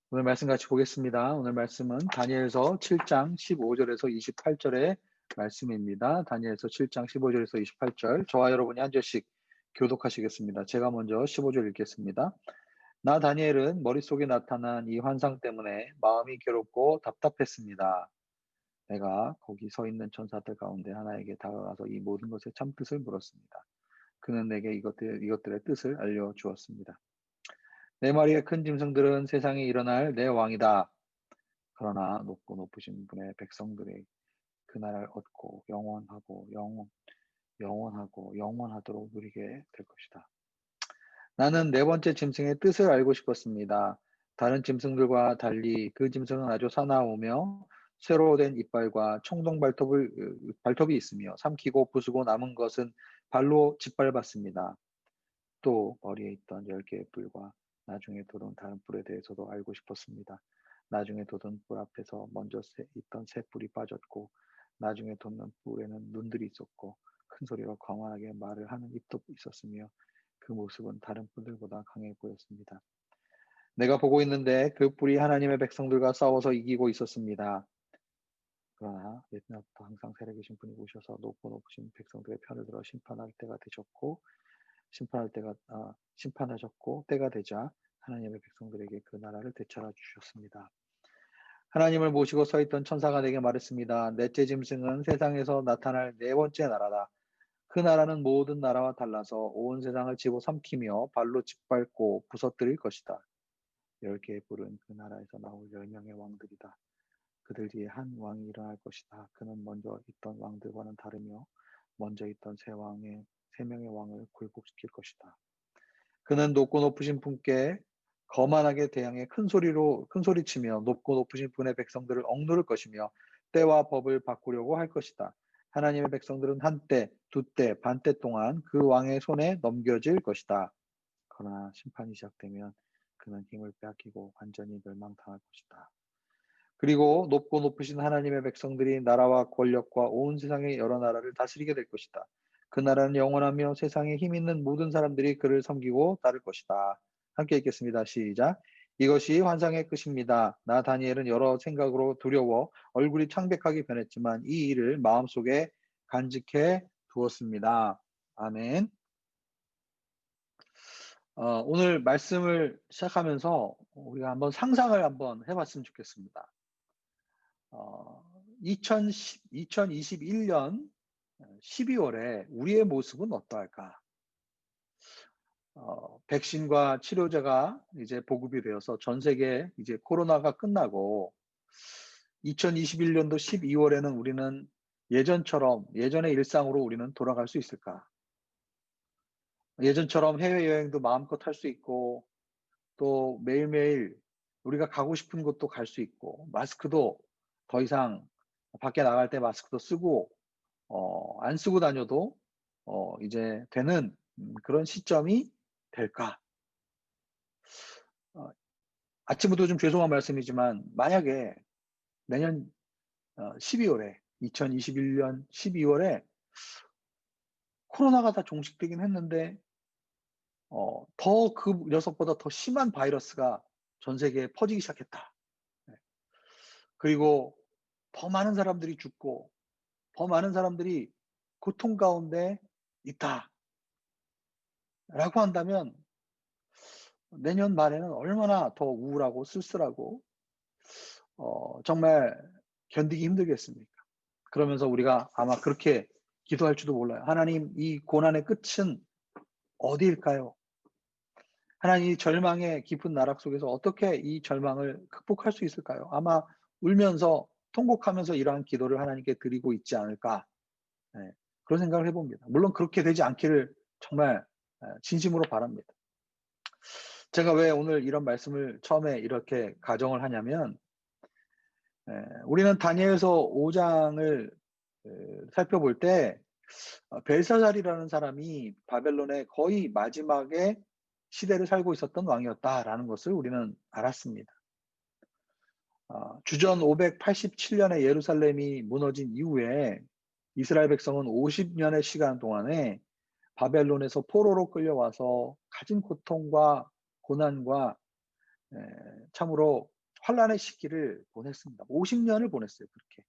오늘 말씀 같이 보겠습니다. 오늘 말씀은 다니엘서 7장 15절에서 28절의 말씀입니다. 다니엘서 7장 15절에서 28절. 저와 여러분이 한 절씩 교독하시겠습니다. 제가 먼저 15절 읽겠습니다. 나 다니엘은 머릿속에 나타난 이 환상 때문에 마음이 괴롭고 답답했습니다. 내가 거기 서 있는 천사들 가운데 하나에게 다가가서 이 모든 것의 참뜻을 물었습니다. 그는 내게 이것들의 뜻을 알려주었습니다. 네 마리의 큰 짐승들은 세상에 일어날 내 왕이다. 그러나 높고 높으신 분의 백성들이 그 나라를 얻고 영원하고 영원하도록 누리게 될 것이다. 나는 네 번째 짐승의 뜻을 알고 싶었습니다. 다른 짐승들과 달리 그 짐승은 아주 사나우며 쇠로 된 이빨과 발톱이 있으며 삼키고 부수고 남은 것은 발로 짓밟았습니다. 또 머리에 있던 10개의 뿔과 나중에 돋은 다른 뿔에 대해서도 알고 싶었습니다. 나중에 돋은 뿔 앞에서 먼저 있던 새 뿔이 빠졌고 나중에 돋는 뿔에는 눈들이 있었고 큰 소리로 광활하게 말을 하는 입도 있었으며 그 모습은 다른 뿔들보다 강해 보였습니다. 내가 보고 있는데 그 뿔이 하나님의 백성들과 싸워서 이기고 있었습니다. 그러나 옛날부터 항상 살아계신 분이 오셔서 높고 높으신 백성들의 편을 들어 심판할 때가 되셨고 심판하셨고 때가 되자 하나님의 백성들에게 그 나라를 되찾아 주셨습니다. 하나님을 모시고 서 있던 천사가 내게 말했습니다. 넷째 짐승은 세상에서 나타날 네 번째 나라다. 그 나라는 모든 나라와 달라서 온 세상을 집어삼키며 발로 짓밟고 부서뜨릴 것이다. 10개의 뿔은 그 나라에서 나올 10명의 왕들이다. 그들 뒤에 한 왕이 일어날 것이다. 그는 먼저 있던 왕들과는 다르며 먼저 있던 세 명의 왕을 굴복시킬 것이다. 그는 높고 높으신 분께 거만하게 대항해 큰 소리치며 높고 높으신 분의 백성들을 억누를 것이며 때와 법을 바꾸려고 할 것이다. 하나님의 백성들은 한때, 두때, 반때 동안 그 왕의 손에 넘겨질 것이다. 그러나 심판이 시작되면 그는 힘을 빼앗기고 완전히 멸망당할 것이다. 그리고 높고 높으신 하나님의 백성들이 나라와 권력과 온 세상의 여러 나라를 다스리게 될 것이다. 그 나라는 영원하며 세상에 힘 있는 모든 사람들이 그를 섬기고 따를 것이다. 함께 읽겠습니다. 시작. 이것이 환상의 끝입니다. 나 다니엘은 여러 생각으로 두려워 얼굴이 창백하게 변했지만 이 일을 마음속에 간직해 두었습니다. 아멘. 오늘 말씀을 시작하면서 우리가 한번 상상을 한번 해봤으면 좋겠습니다. 2021년 12월에 우리의 모습은 어떠할까? 백신과 치료제가 이제 보급이 되어서 전 세계 이제 코로나가 끝나고 2021년도 12월에는 우리는 예전의 일상으로 우리는 돌아갈 수 있을까? 예전처럼 해외여행도 마음껏 할 수 있고 또 매일매일 우리가 가고 싶은 곳도 갈 수 있고 마스크도 더 이상 밖에 나갈 때 마스크도 쓰고 안 쓰고 다녀도 이제 되는 그런 시점이 될까? 어 아침부터 좀 죄송한 말씀이지만 만약에 내년 12월에 2021년 12월에 코로나가 다 종식되긴 했는데 더 그 녀석보다 더 심한 바이러스가 전 세계에 퍼지기 시작했다. 네. 그리고 더 많은 사람들이 죽고 더 많은 사람들이 고통 가운데 있다라고 한다면 내년 말에는 얼마나 더 우울하고 쓸쓸하고 정말 견디기 힘들겠습니까? 그러면서 우리가 아마 그렇게 기도할지도 몰라요. 하나님, 이 고난의 끝은 어디일까요? 하나님, 이 절망의 깊은 나락 속에서 어떻게 이 절망을 극복할 수 있을까요? 아마 울면서 통곡하면서 이러한 기도를 하나님께 드리고 있지 않을까. 네, 그런 생각을 해봅니다. 물론 그렇게 되지 않기를 정말 진심으로 바랍니다. 제가 왜 오늘 이런 말씀을 처음에 이렇게 가정을 하냐면 우리는 다니엘서 5장을 살펴볼 때 벨사살이라는 사람이 바벨론의 거의 마지막에 시대를 살고 있었던 왕이었다라는 것을 우리는 알았습니다. 주전 587년에 예루살렘이 무너진 이후에 이스라엘 백성은 50년의 시간 동안에 바벨론에서 포로로 끌려와서 가진 고통과 고난과 참으로 환란의 시기를 보냈습니다. 50년을 보냈어요. 그렇게.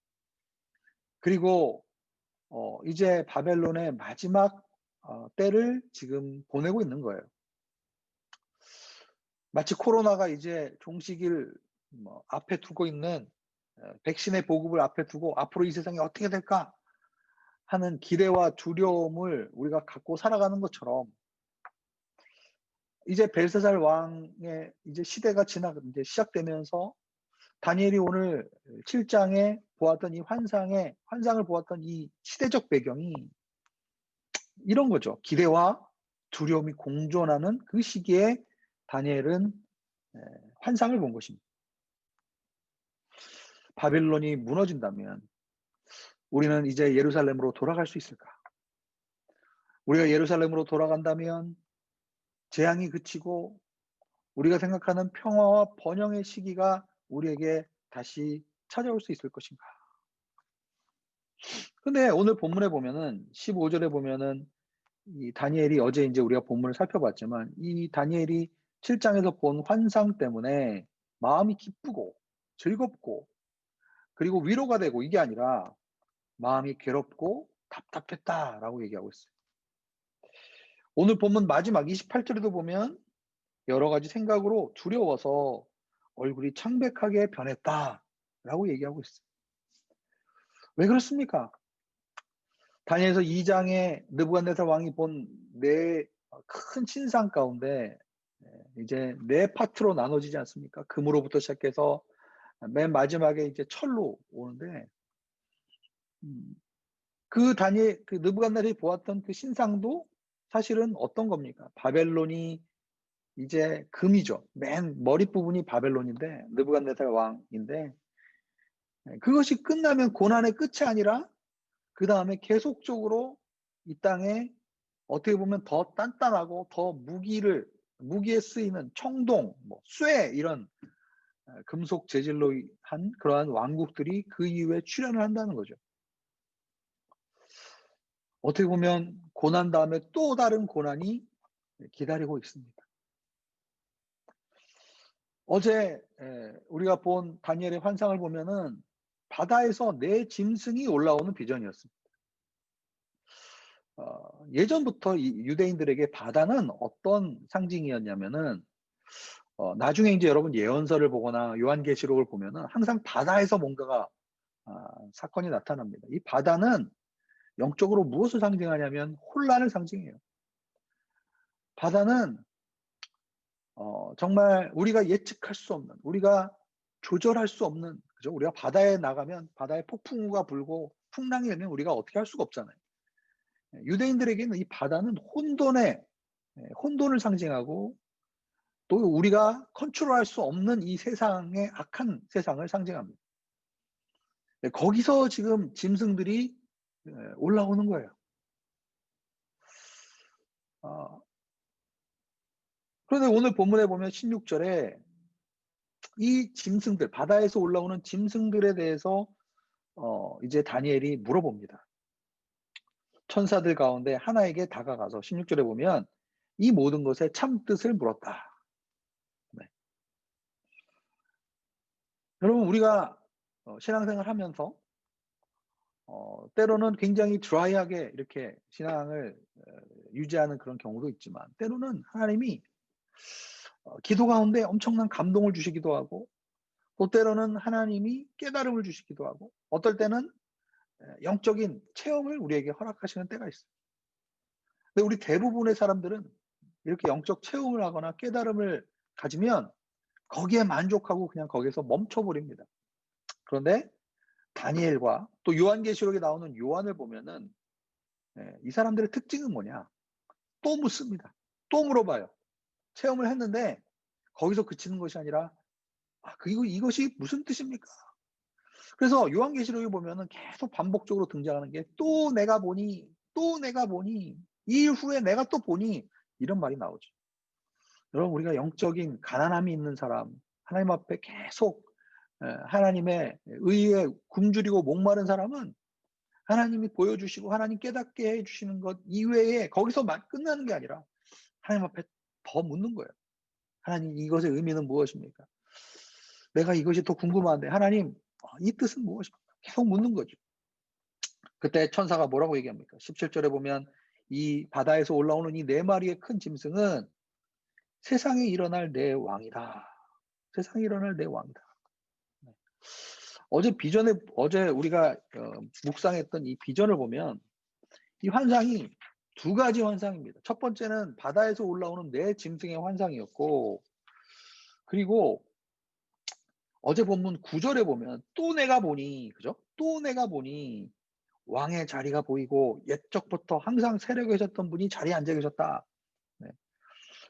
그리고 이제 바벨론의 마지막 때를 지금 보내고 있는 거예요. 마치 코로나가 이제 종식을 앞에 두고 있는, 백신의 보급을 앞에 두고 앞으로 이 세상이 어떻게 될까 하는 기대와 두려움을 우리가 갖고 살아가는 것처럼, 이제 벨사살 왕의 이제 시대가 이제 시작되면서 다니엘이 오늘 7장에 보았던 이 환상을 보았던 이 시대적 배경이 이런 거죠. 기대와 두려움이 공존하는 그 시기에 다니엘은 환상을 본 것입니다. 바벨론이 무너진다면 우리는 이제 예루살렘으로 돌아갈 수 있을까? 우리가 예루살렘으로 돌아간다면 재앙이 그치고 우리가 생각하는 평화와 번영의 시기가 우리에게 다시 찾아올 수 있을 것인가? 근데 오늘 본문에 보면은 15절에 보면은 이 다니엘이, 어제 이제 우리가 본문을 살펴봤지만 이 다니엘이 7장에서 본 환상 때문에 마음이 기쁘고 즐겁고 그리고 위로가 되고, 이게 아니라 마음이 괴롭고 답답했다라고 얘기하고 있어요. 오늘 본문 마지막 28절에도 보면 여러 가지 생각으로 두려워서 얼굴이 창백하게 변했다라고 얘기하고 있어요. 왜 그렇습니까? 다니엘서 2장에 느부갓네살 왕이 본 네 큰 신상 가운데 이제 네 파트로 나눠지지 않습니까? 금으로부터 시작해서 맨 마지막에 이제 철로 오는데, 그 느부갓네살이 보았던 그 신상도 사실은 어떤 겁니까? 바벨론이 이제 금이죠. 맨 머리 부분이 바벨론인데, 느부갓네살 왕인데, 그것이 끝나면 고난의 끝이 아니라 그 다음에 계속적으로 이 땅에 어떻게 보면 더 단단하고 더 무기에 쓰이는 청동, 쇠, 이런 금속 재질로 한 그러한 왕국들이 그 이후에 출현을 한다는 거죠. 어떻게 보면 고난 다음에 또 다른 고난이 기다리고 있습니다. 어제 우리가 본 다니엘의 환상을 보면은 바다에서 네 짐승이 올라오는 비전이었습니다. 예전부터 이 유대인들에게 바다는 어떤 상징이었냐면은, 나중에 이제 여러분 예언서를 보거나 요한계시록을 보면은 항상 바다에서 뭔가가 사건이 나타납니다. 이 바다는 영적으로 무엇을 상징하냐면 혼란을 상징해요. 바다는 정말 우리가 예측할 수 없는, 우리가 조절할 수 없는, 그죠? 우리가 바다에 나가면 바다에 폭풍우가 불고 풍랑이 되면 우리가 어떻게 할 수가 없잖아요. 유대인들에게는 이 바다는 혼돈을 상징하고, 또 우리가 컨트롤할 수 없는 이 세상의 악한 세상을 상징합니다. 거기서 지금 짐승들이 올라오는 거예요. 그런데 오늘 본문에 보면 16절에 이 짐승들, 바다에서 올라오는 짐승들에 대해서 이제 다니엘이 물어봅니다. 천사들 가운데 하나에게 다가가서 16절에 보면 이 모든 것의 참뜻을 물었다. 네. 여러분, 우리가 신앙생활 하면서 때로는 굉장히 드라이하게 이렇게 신앙을 유지하는 그런 경우도 있지만, 때로는 하나님이 기도 가운데 엄청난 감동을 주시기도 하고, 또 때로는 하나님이 깨달음을 주시기도 하고, 어떨 때는 영적인 체험을 우리에게 허락하시는 때가 있어요. 근데 우리 대부분의 사람들은 이렇게 영적 체험을 하거나 깨달음을 가지면 거기에 만족하고 그냥 거기서 멈춰버립니다. 그런데 다니엘과 또 요한계시록에 나오는 요한을 보면은 이 사람들의 특징은 뭐냐? 또 묻습니다. 또 물어봐요. 체험을 했는데 거기서 그치는 것이 아니라, 그리고 이것이 무슨 뜻입니까? 그래서 요한계시록에 보면은 계속 반복적으로 등장하는 게, 또 내가 보니, 또 내가 보니, 이 후에 내가 또 보니, 이런 말이 나오죠. 여러분, 우리가 영적인 가난함이 있는 사람, 하나님 앞에 계속 하나님의 의에 굶주리고 목마른 사람은 하나님이 보여주시고 하나님 깨닫게 해주시는 것 이외에 거기서 끝나는 게 아니라 하나님 앞에 더 묻는 거예요. 하나님, 이것의 의미는 무엇입니까? 내가 이것이 더 궁금한데 하나님 이 뜻은 무엇입니까? 계속 묻는 거죠. 그때 천사가 뭐라고 얘기합니까? 17절에 보면 이 바다에서 올라오는 이 네 마리의 큰 짐승은 세상에 일어날 내 왕이다. 세상에 일어날 내 왕이다. 네. 어제 우리가 묵상했던 이 비전을 보면 이 환상이 두 가지 환상입니다. 첫 번째는 바다에서 올라오는 네 짐승의 환상이었고, 그리고 어제 본문 9절에 보면 또 내가 보니, 그죠? 또 내가 보니 왕의 자리가 보이고 옛적부터 항상 세력에 계셨던 분이 자리에 앉아 계셨다. 네.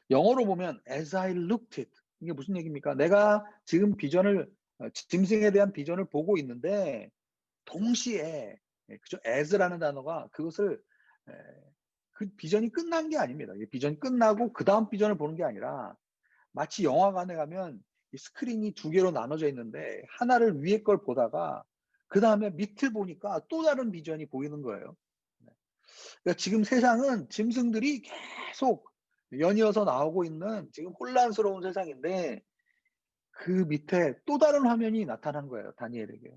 영어로 보면 as I looked it. 이게 무슨 얘기입니까? 내가 지금 짐승에 대한 비전을 보고 있는데 동시에 그죠? as라는 단어가 그것을 에, 그 비전이 끝난 게 아닙니다. 이 비전이 끝나고 그 다음 비전을 보는 게 아니라 마치 영화관에 가면 이 스크린이 두 개로 나눠져 있는데 하나를 위에 걸 보다가 그 다음에 밑을 보니까 또 다른 비전이 보이는 거예요. 네. 그러니까 지금 세상은 짐승들이 계속 연이어서 나오고 있는 지금 혼란스러운 세상인데 그 밑에 또 다른 화면이 나타난 거예요. 다니엘에게.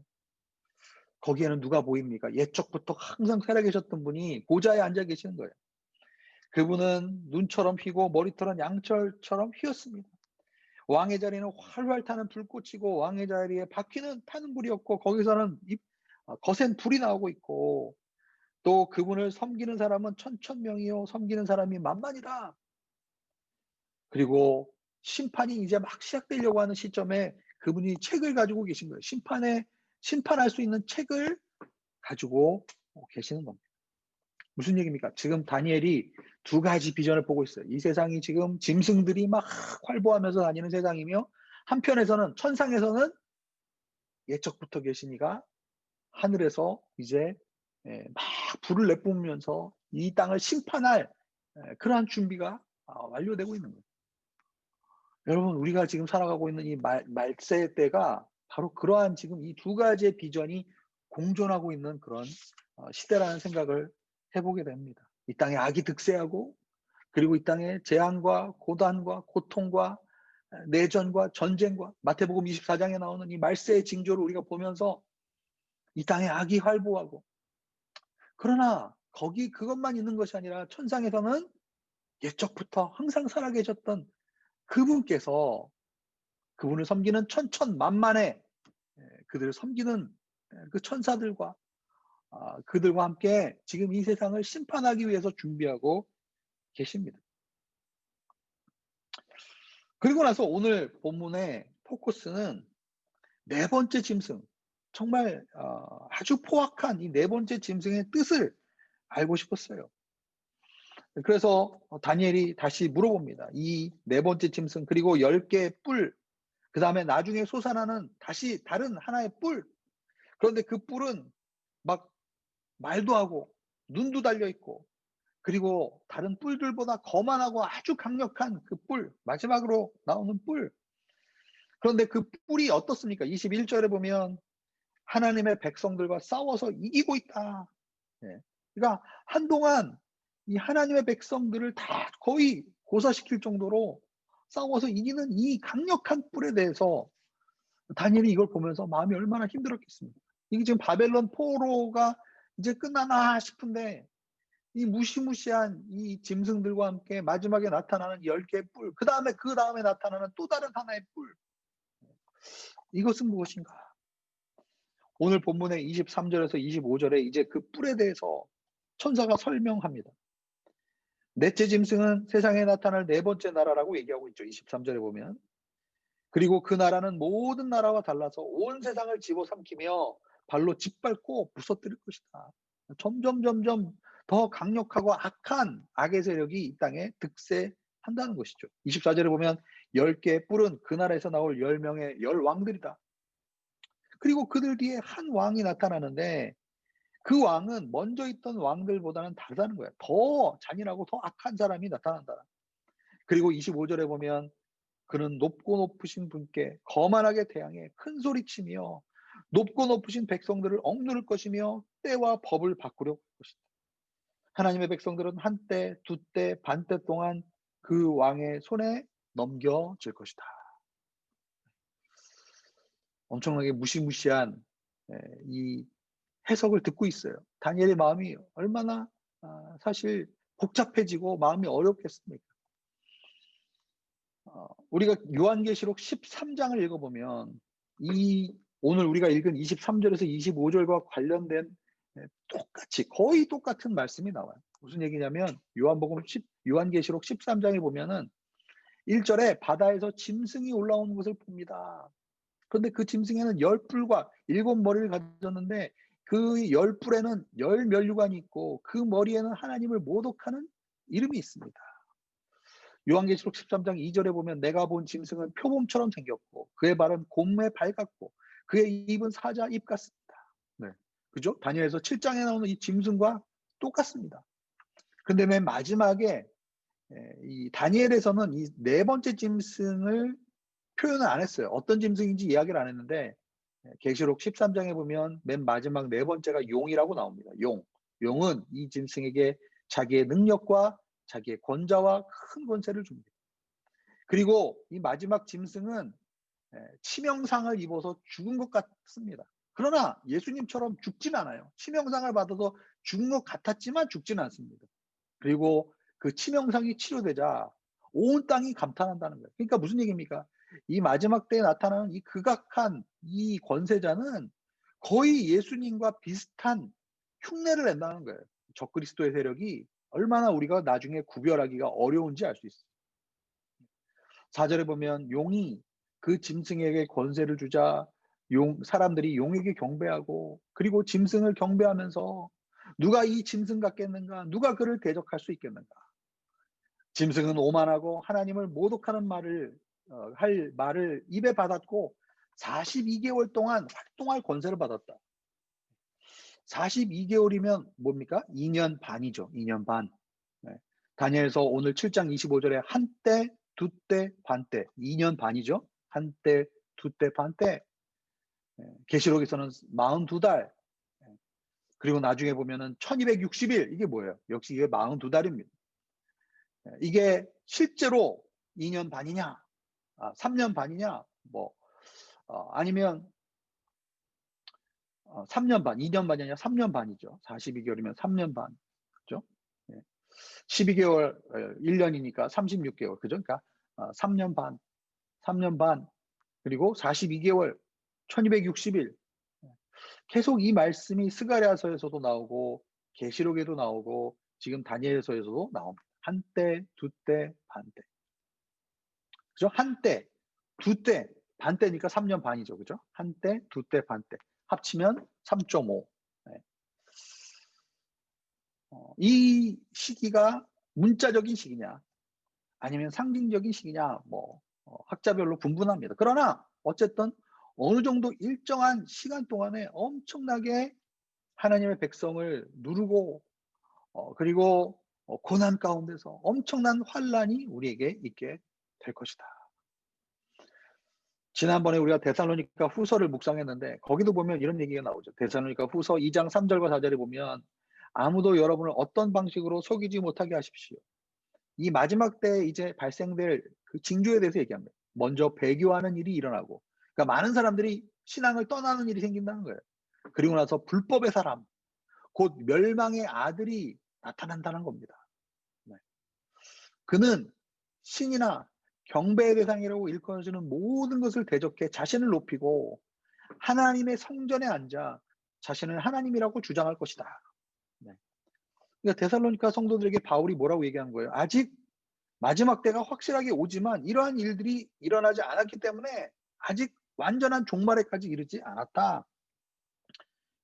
거기에는 누가 보입니까? 옛적부터 항상 살아계셨던 분이 보좌에 앉아 계시는 거예요. 그분은 눈처럼 휘고 머리털은 양철처럼 휘었습니다. 왕의 자리는 활활 타는 불꽃이고 왕의 자리에 바퀴는 타는 불이었고 거기서는 거센 불이 나오고 있고 또 그분을 섬기는 사람은 천천명이요 섬기는 사람이 만만이다. 그리고 심판이 이제 막 시작되려고 하는 시점에 그분이 책을 가지고 계신 거예요. 심판할 수 있는 책을 가지고 계시는 겁니다. 무슨 얘기입니까? 지금 다니엘이 두 가지 비전을 보고 있어요. 이 세상이 지금 짐승들이 막 활보하면서 다니는 세상이며 한편에서는 천상에서는 옛적부터 계신 이가 하늘에서 이제 막 불을 내뿜으면서 이 땅을 심판할 그러한 준비가 완료되고 있는 거예요. 여러분 우리가 지금 살아가고 있는 이 말세 때가 바로 그러한 지금 이 두 가지의 비전이 공존하고 있는 그런 시대라는 생각을 해보게 됩니다. 이 땅에 악이 득세하고 그리고 이 땅에 재앙과 고단과 고통과 내전과 전쟁과 마태복음 24장에 나오는 이 말세의 징조를 우리가 보면서 이 땅에 악이 활보하고 그러나 거기 그것만 있는 것이 아니라 천상에서는 옛적부터 항상 살아계셨던 그분께서 그분을 섬기는 천천만만의 그들을 섬기는 그 천사들과 그들과 함께 지금 이 세상을 심판하기 위해서 준비하고 계십니다. 그리고 나서 오늘 본문의 포커스는 네 번째 짐승, 정말 아주 포악한 이 네 번째 짐승의 뜻을 알고 싶었어요. 그래서 다니엘이 다시 물어봅니다. 이 네 번째 짐승 그리고 10개의 뿔, 그 다음에 나중에 솟아나는 다시 다른 하나의 뿔. 그런데 그 뿔은 막 말도 하고 눈도 달려 있고 그리고 다른 뿔들보다 거만하고 아주 강력한 그 뿔, 마지막으로 나오는 뿔. 그런데 그 뿔이 어떻습니까? 21절에 보면 하나님의 백성들과 싸워서 이기고 있다. 예. 그러니까 한동안 이 하나님의 백성들을 다 거의 고사시킬 정도로 싸워서 이기는 이 강력한 뿔에 대해서 다니엘이 이걸 보면서 마음이 얼마나 힘들었겠습니까? 이게 지금 바벨론 포로가 이제 끝나나 싶은데 이 무시무시한 이 짐승들과 함께 마지막에 나타나는 10개의 뿔, 그 다음에 나타나는 또 다른 하나의 뿔. 이것은 무엇인가? 오늘 본문의 23절에서 25절에 이제 그 뿔에 대해서 천사가 설명합니다. 넷째 짐승은 세상에 나타날 네 번째 나라라고 얘기하고 있죠. 23절에 보면. 그리고 그 나라는 모든 나라와 달라서 온 세상을 집어삼키며 발로 짓밟고 부서뜨릴 것이다. 점점 더 강력하고 악한 악의 세력이 이 땅에 득세한다는 것이죠. 24절에 보면 10개의 뿔은 그 나라에서 나올 10명의 열왕들이다. 그리고 그들 뒤에 한 왕이 나타나는데 그 왕은 먼저 있던 왕들보다는 다르다는 거야. 더 잔인하고 더 악한 사람이 나타난다. 그리고 25절에 보면 그는 높고 높으신 분께 거만하게 대항해 큰 소리치며 높고 높으신 백성들을 억누를 것이며 때와 법을 바꾸려고 할 것이다. 하나님의 백성들은 한때, 두때, 반때 동안 그 왕의 손에 넘겨질 것이다. 엄청나게 무시무시한 이 해석을 듣고 있어요. 다니엘의 마음이 얼마나 사실 복잡해지고 마음이 어렵겠습니까? 우리가 요한계시록 13장을 읽어보면 오늘 우리가 읽은 23절에서 25절과 관련된 똑같이 거의 똑같은 말씀이 나와요. 무슨 얘기냐면 요한계시록 13장에 보면은 1절에 바다에서 짐승이 올라오는 것을 봅니다. 그런데 그 짐승에는 10뿔과 7머리를 가졌는데 그 10뿔에는 10면류관이 있고 그 머리에는 하나님을 모독하는 이름이 있습니다. 요한계시록 13장 2절에 보면 내가 본 짐승은 표범처럼 생겼고 그의 발은 곰의 발 같고 그의 입은 사자 입 같습니다. 네. 그죠? 다니엘서 7장에 나오는 이 짐승과 똑같습니다. 근데 맨 마지막에 이 다니엘에서는 이 네 번째 짐승을 표현을 안 했어요. 어떤 짐승인지 이야기를 안 했는데 계시록 13장에 보면 맨 마지막 네 번째가 용이라고 나옵니다. 용은 이 짐승에게 자기의 능력과 자기의 권자와 큰 권세를 줍니다. 그리고 이 마지막 짐승은 치명상을 입어서 죽은 것 같습니다. 그러나 예수님처럼 죽진 않아요. 치명상을 받아서 죽은 것 같았지만 죽지는 않습니다. 그리고 그 치명상이 치료되자 온 땅이 감탄한다는 거예요. 그러니까 무슨 얘기입니까? 이 마지막 때에 나타나는 이 극악한 이 권세자는 거의 예수님과 비슷한 흉내를 낸다는 거예요. 적그리스도의 세력이 얼마나 우리가 나중에 구별하기가 어려운지 알 수 있어요. 4절에 보면 용이 그 짐승에게 권세를 주자 사람들이 용에게 경배하고 그리고 짐승을 경배하면서 누가 이 짐승 같겠는가? 누가 그를 대적할 수 있겠는가? 짐승은 오만하고 하나님을 모독하는 할 말을 입에 받았고 42개월 동안 활동할 권세를 받았다. 42개월이면 뭡니까? 2년 반이죠. 2년 반. 네. 다니엘서 오늘 7장 25절에 한때, 두때, 반때. 2년 반이죠. 한때, 두때, 반때. 계시록에서는 42달. 그리고 나중에 보면은 1260일. 이게 뭐예요? 역시 이게 42달입니다. 이게 실제로 2년 반이냐? 3년 반이냐? 아니면 3년 반, 2년 반이 아니라 3년 반이죠. 42개월이면 3년 반. 그죠? 12개월, 1년이니까 36개월. 그죠? 그러니까 3년 반, 3년 반, 그리고 42개월, 1260일. 계속 이 말씀이 스가랴서에서도 나오고 계시록에도 나오고 지금 다니엘서에서도 나옵니다. 한때, 두때, 반때. 그죠? 한때, 두때, 반때니까 3년 반이죠. 그죠? 한때, 두때, 반때. 합치면 3.5. 이 시기가 문자적인 시기냐 아니면 상징적인 시기냐 학자별로 분분합니다. 그러나 어쨌든 어느 정도 일정한 시간 동안에 엄청나게 하나님의 백성을 누르고 그리고 고난 가운데서 엄청난 환란이 우리에게 있게 될 것이다. 지난번에 우리가 데살로니가 후서를 묵상했는데 거기도 보면 이런 얘기가 나오죠. 데살로니가 후서 2장 3절과 4절에 보면 아무도 여러분을 어떤 방식으로 속이지 못하게 하십시오. 이 마지막 때 이제 발생될 그 징조에 대해서 얘기합니다. 먼저 배교하는 일이 일어나고, 그러니까 많은 사람들이 신앙을 떠나는 일이 생긴다는 거예요. 그리고 나서 불법의 사람, 곧 멸망의 아들이 나타난다는 겁니다. 네. 그는 신이나 경배의 대상이라고 일컬어지는 모든 것을 대적해 자신을 높이고 하나님의 성전에 앉아 자신을 하나님이라고 주장할 것이다. 네. 그러니까 데살로니가 성도들에게 바울이 뭐라고 얘기한 거예요? 아직 마지막 때가 확실하게 오지만 이러한 일들이 일어나지 않았기 때문에 아직 완전한 종말에까지 이르지 않았다.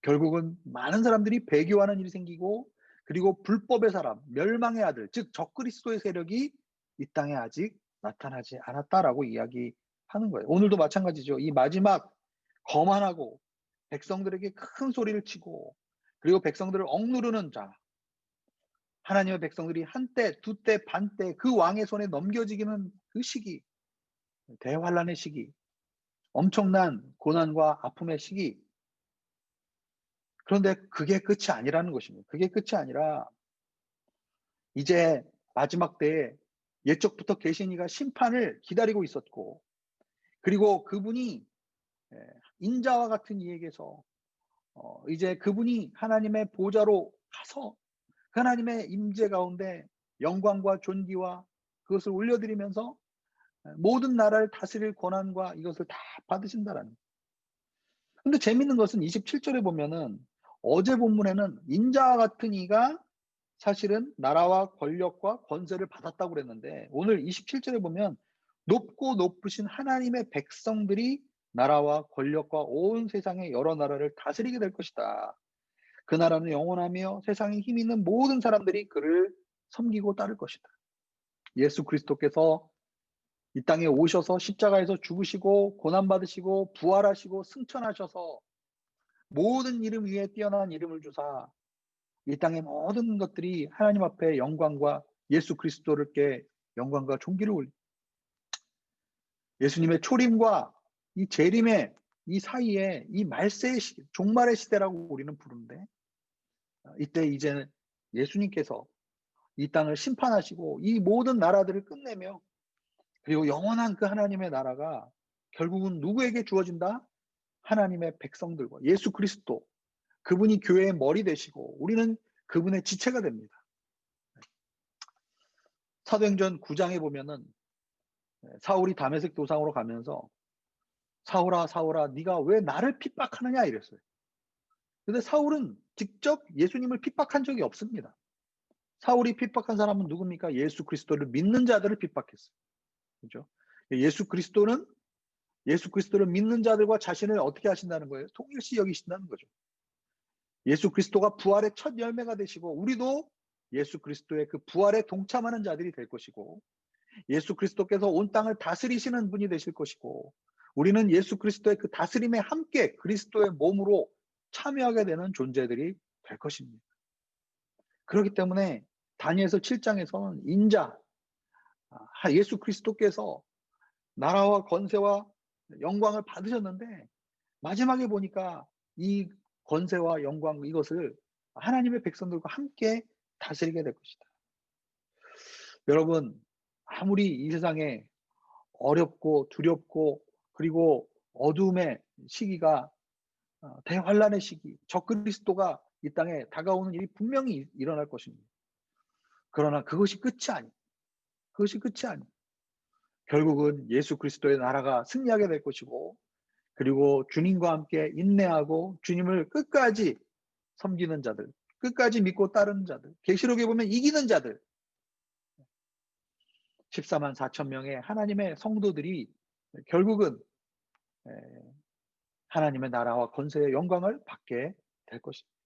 결국은 많은 사람들이 배교하는 일이 생기고 그리고 불법의 사람, 멸망의 아들, 즉 적그리스도의 세력이 이 땅에 아직 나타나지 않았다라고 이야기하는 거예요. 오늘도 마찬가지죠. 이 마지막 거만하고 백성들에게 큰 소리를 치고 그리고 백성들을 억누르는 자, 하나님의 백성들이 한때, 두때, 반때 그 왕의 손에 넘겨지기는 그 시기, 대환란의 시기, 엄청난 고난과 아픔의 시기. 그런데 그게 끝이 아니라는 것입니다. 그게 끝이 아니라 이제 마지막 때에 옛적부터 계신 이가 심판을 기다리고 있었고 그리고 그분이 인자와 같은 이에게서 이제 그분이 하나님의 보좌로 가서 하나님의 임재 가운데 영광과 존귀와 그것을 올려드리면서 모든 나라를 다스릴 권한과 이것을 다 받으신다라는. 근데 재밌는 것은 27절에 보면은 어제 본문에는 인자와 같은 이가 사실은 나라와 권력과 권세를 받았다고 그랬는데 오늘 27절에 보면 높고 높으신 하나님의 백성들이 나라와 권력과 온 세상의 여러 나라를 다스리게 될 것이다. 그 나라는 영원하며 세상에 힘 있는 모든 사람들이 그를 섬기고 따를 것이다. 예수 그리스도께서 이 땅에 오셔서 십자가에서 죽으시고 고난받으시고 부활하시고 승천하셔서 모든 이름 위에 뛰어난 이름을 주사 이 땅의 모든 것들이 하나님 앞에 영광과 예수 그리스도께 영광과 존귀를 올리. 예수님의 초림과 이 재림의 이 사이에 이 말세의 시기, 종말의 시대라고 우리는 부르는데 이때 이제 예수님께서 이 땅을 심판하시고 이 모든 나라들을 끝내며 그리고 영원한 그 하나님의 나라가 결국은 누구에게 주어진다? 하나님의 백성들과 예수 그리스도 그분이 교회의 머리 되시고 우리는 그분의 지체가 됩니다. 사도행전 9장에 보면은 사울이 다메섹 도상으로 가면서 사울아 사울아 네가 왜 나를 핍박하느냐 이랬어요. 근데 사울은 직접 예수님을 핍박한 적이 없습니다. 사울이 핍박한 사람은 누굽니까? 예수 그리스도를 믿는 자들을 핍박했어요. 그죠? 예수 그리스도를 믿는 자들과 자신을 어떻게 하신다는 거예요? 통일시 여기신다는 거죠. 예수 그리스도가 부활의 첫 열매가 되시고 우리도 예수 그리스도의 그 부활에 동참하는 자들이 될 것이고 예수 그리스도께서 온 땅을 다스리시는 분이 되실 것이고 우리는 예수 그리스도의 그 다스림에 함께 그리스도의 몸으로 참여하게 되는 존재들이 될 것입니다. 그렇기 때문에 다니엘서 7장에서는 인자 예수 그리스도께서 나라와 권세와 영광을 받으셨는데 마지막에 보니까 이 권세와 영광 이것을 하나님의 백성들과 함께 다스리게 될 것이다. 여러분 아무리 이 세상에 어렵고 두렵고 그리고 어둠의 시기가 대환란의 시기 적그리스도가 이 땅에 다가오는 일이 분명히 일어날 것입니다. 그러나 그것이 끝이 아니. 결국은 예수 그리스도의 나라가 승리하게 될 것이고 그리고 주님과 함께 인내하고 주님을 끝까지 섬기는 자들, 끝까지 믿고 따르는 자들, 계시록에 보면 이기는 자들 14만 4천 명의 하나님의 성도들이 결국은 하나님의 나라와 권세의 영광을 받게 될 것입니다.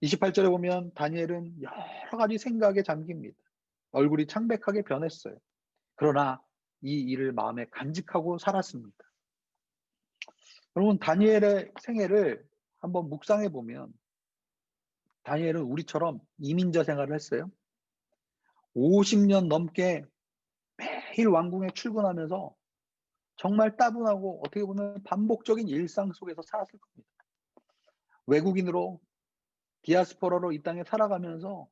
28절에 보면 다니엘은 여러 가지 생각에 잠깁니다. 얼굴이 창백하게 변했어요. 그러나 이 일을 마음에 간직하고 살았습니다. 여러분 다니엘의 생애를 한번 묵상해 보면 다니엘은 우리처럼 이민자 생활을 했어요. 50년 넘게 매일 왕궁에 출근하면서 정말 따분하고 어떻게 보면 반복적인 일상 속에서 살았을 겁니다. 외국인으로 디아스포라로 이 땅에 살아가면서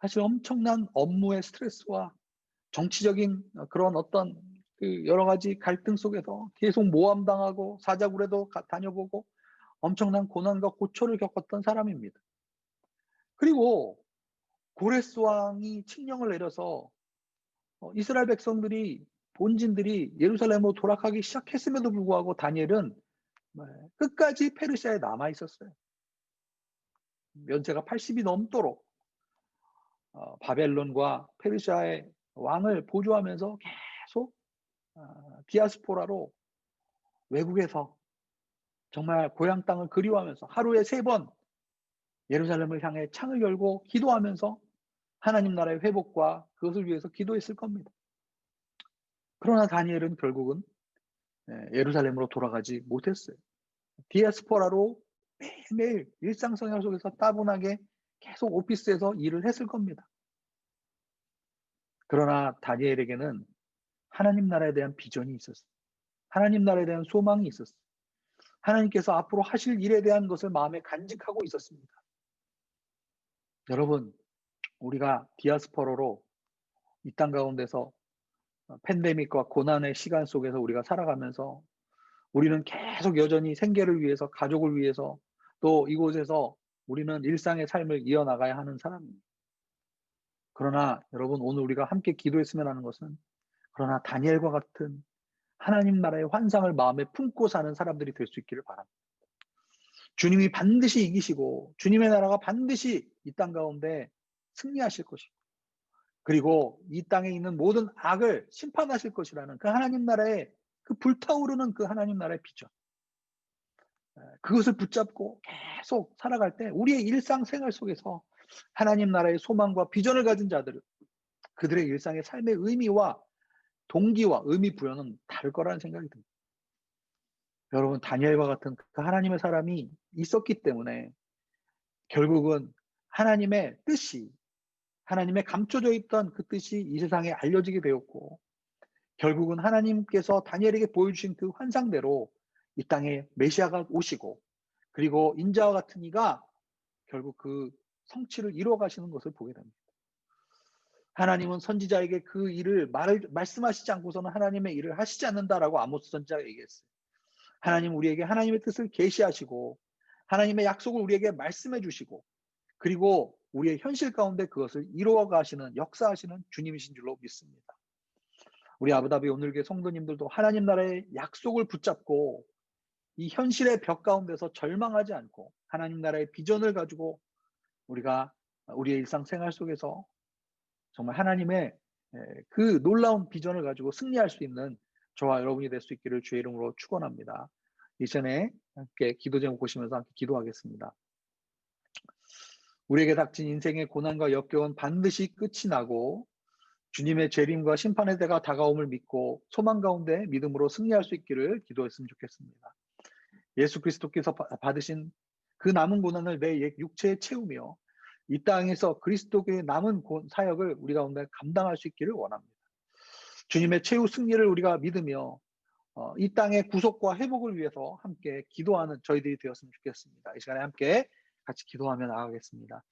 사실 엄청난 업무의 스트레스와 정치적인 그런 어떤 그 여러 가지 갈등 속에서 계속 모함당하고 사자굴에도 다녀보고 엄청난 고난과 고초를 겪었던 사람입니다. 그리고 고레스 왕이 칙령을 내려서 이스라엘 백성들이 본진들이 예루살렘으로 돌아가기 시작했음에도 불구하고 다니엘은 끝까지 페르시아에 남아 있었어요. 연세가 80이 넘도록 바벨론과 페르시아의 왕을 보조하면서 계속 디아스포라로 외국에서 정말 고향 땅을 그리워하면서 하루에 3번 예루살렘을 향해 창을 열고 기도하면서 하나님 나라의 회복과 그것을 위해서 기도했을 겁니다. 그러나 다니엘은 결국은 예루살렘으로 돌아가지 못했어요. 디아스포라로 매일매일 일상생활 속에서 따분하게 계속 오피스에서 일을 했을 겁니다. 그러나 다니엘에게는 하나님 나라에 대한 비전이 있었어요. 하나님 나라에 대한 소망이 있었어요. 하나님께서 앞으로 하실 일에 대한 것을 마음에 간직하고 있었습니다. 여러분, 우리가 디아스포라로 이 땅 가운데서 팬데믹과 고난의 시간 속에서 우리가 살아가면서 우리는 계속 여전히 생계를 위해서, 가족을 위해서, 또 이곳에서 우리는 일상의 삶을 이어나가야 하는 사람입니다. 그러나 여러분, 오늘 우리가 함께 기도했으면 하는 것은, 그러나 다니엘과 같은 하나님 나라의 환상을 마음에 품고 사는 사람들이 될 수 있기를 바랍니다. 주님이 반드시 이기시고 주님의 나라가 반드시 이 땅 가운데 승리하실 것이고, 그리고 이 땅에 있는 모든 악을 심판하실 것이라는 그 하나님 나라의, 그 불타오르는 그 하나님 나라의 비전, 그것을 붙잡고 계속 살아갈 때 우리의 일상생활 속에서 하나님 나라의 소망과 비전을 가진 자들, 그들의 일상의 삶의 의미와 동기와 의미 부여는 다를 거라는 생각이 듭니다. 여러분, 다니엘과 같은 그 하나님의 사람이 있었기 때문에 결국은 하나님의 뜻이, 하나님의 감춰져 있던 그 뜻이 이 세상에 알려지게 되었고, 결국은 하나님께서 다니엘에게 보여주신 그 환상대로 이 땅에 메시아가 오시고, 그리고 인자와 같은 이가 결국 그 성취를 이루어 가시는 것을 보게 됩니다. 하나님은 선지자에게 그 일을 말씀하시지 않고서는 하나님의 일을 하시지 않는다라고 아모스 선지자가 얘기했어요. 하나님 우리에게 하나님의 뜻을 계시하시고 하나님의 약속을 우리에게 말씀해 주시고, 그리고 우리의 현실 가운데 그것을 이루어 가시는, 역사하시는 주님이신 줄로 믿습니다. 우리 아부다비 오늘교회 성도님들도 하나님 나라의 약속을 붙잡고 이 현실의 벽 가운데서 절망하지 않고 하나님 나라의 비전을 가지고 우리가 우리의 일상생활 속에서 정말 하나님의 그 놀라운 비전을 가지고 승리할 수 있는 저와 여러분이 될 수 있기를 주의 이름으로 축원합니다. 이전에 함께 기도 제목 보시면서 함께 기도하겠습니다. 우리에게 닥친 인생의 고난과 역경은 반드시 끝이 나고 주님의 재림과 심판의 때가 다가옴을 믿고 소망 가운데 믿음으로 승리할 수 있기를 기도했으면 좋겠습니다. 예수 그리스도께서 받으신 그 남은 고난을 내 육체에 채우며 이 땅에서 그리스도의 남은 사역을 우리 가운데 감당할 수 있기를 원합니다. 주님의 최후 승리를 우리가 믿으며 이 땅의 구속과 회복을 위해서 함께 기도하는 저희들이 되었으면 좋겠습니다. 이 시간에 함께 같이 기도하며 나가겠습니다.